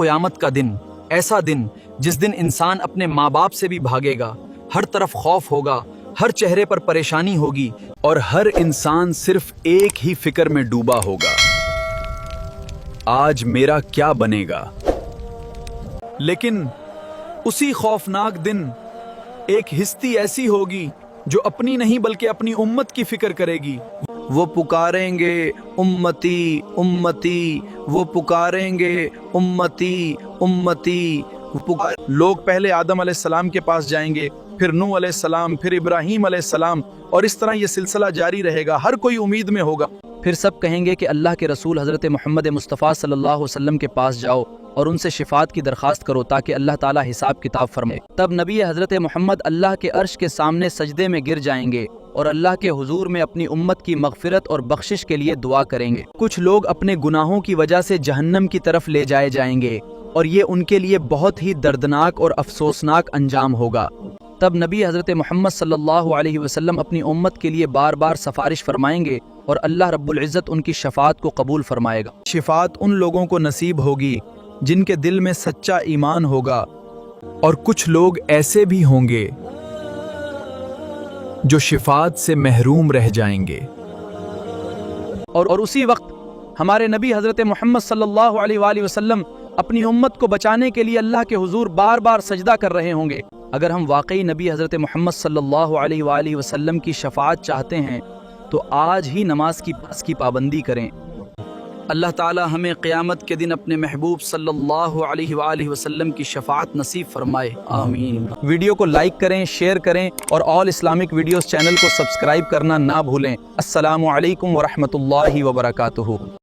قیامت کا دن، ایسا دن جس دن انسان اپنے ماں باپ سے بھی بھاگے گا، ہر طرف خوف ہوگا، ہر چہرے پر پریشانی ہوگی، اور ہر انسان صرف ایک ہی فکر میں ڈوبا ہوگا، آج میرا کیا بنے گا۔ لیکن اسی خوفناک دن ایک ہستی ایسی ہوگی جو اپنی نہیں بلکہ اپنی امت کی فکر کرے گی۔ وہ پکاریں گے امتی امتی، وہ پکاریں گے امتی امتی۔ لوگ پہلے آدم علیہ السلام کے پاس جائیں گے، پھر نوح علیہ السلام، پھر ابراہیم علیہ السلام، اور اس طرح یہ سلسلہ جاری رہے گا، ہر کوئی امید میں ہوگا۔ پھر سب کہیں گے کہ اللہ کے رسول حضرت محمد مصطفیٰ صلی اللہ علیہ وسلم کے پاس جاؤ اور ان سے شفاعت کی درخواست کرو تاکہ اللہ تعالیٰ حساب کتاب فرمائے۔ تب نبی حضرت محمد اللہ کے عرش کے سامنے سجدے میں گر جائیں گے اور اللہ کے حضور میں اپنی امت کی مغفرت اور بخشش کے لیے دعا کریں گے۔ کچھ لوگ اپنے گناہوں کی وجہ سے جہنم کی طرف لے جائے جائیں گے اور یہ ان کے لیے بہت ہی دردناک اور افسوسناک انجام ہوگا۔ تب نبی حضرت محمد صلی اللہ علیہ وسلم اپنی امت کے لیے بار بار سفارش فرمائیں گے اور اللہ رب العزت ان کی شفاعت کو قبول فرمائے گا۔ شفاعت ان لوگوں کو نصیب ہوگی جن کے دل میں سچا ایمان ہوگا، اور کچھ لوگ ایسے بھی ہوں گے جو شفاعت سے محروم رہ جائیں گے۔ اور اسی وقت ہمارے نبی حضرت محمد صلی اللہ علیہ وآلہ وسلم اپنی امت کو بچانے کے لیے اللہ کے حضور بار بار سجدہ کر رہے ہوں گے۔ اگر ہم واقعی نبی حضرت محمد صلی اللہ علیہ وآلہ وسلم کی شفاعت چاہتے ہیں تو آج ہی نماز کی پابندی کریں۔ اللہ تعالی ہمیں قیامت کے دن اپنے محبوب صلی اللہ علیہ وآلہ وسلم کی شفاعت نصیب فرمائے، آمین۔ ویڈیو کو لائک کریں، شیئر کریں اور آل اسلامک ویڈیوز چینل کو سبسکرائب کرنا نہ بھولیں۔ السلام علیکم ورحمۃ اللہ وبرکاتہ۔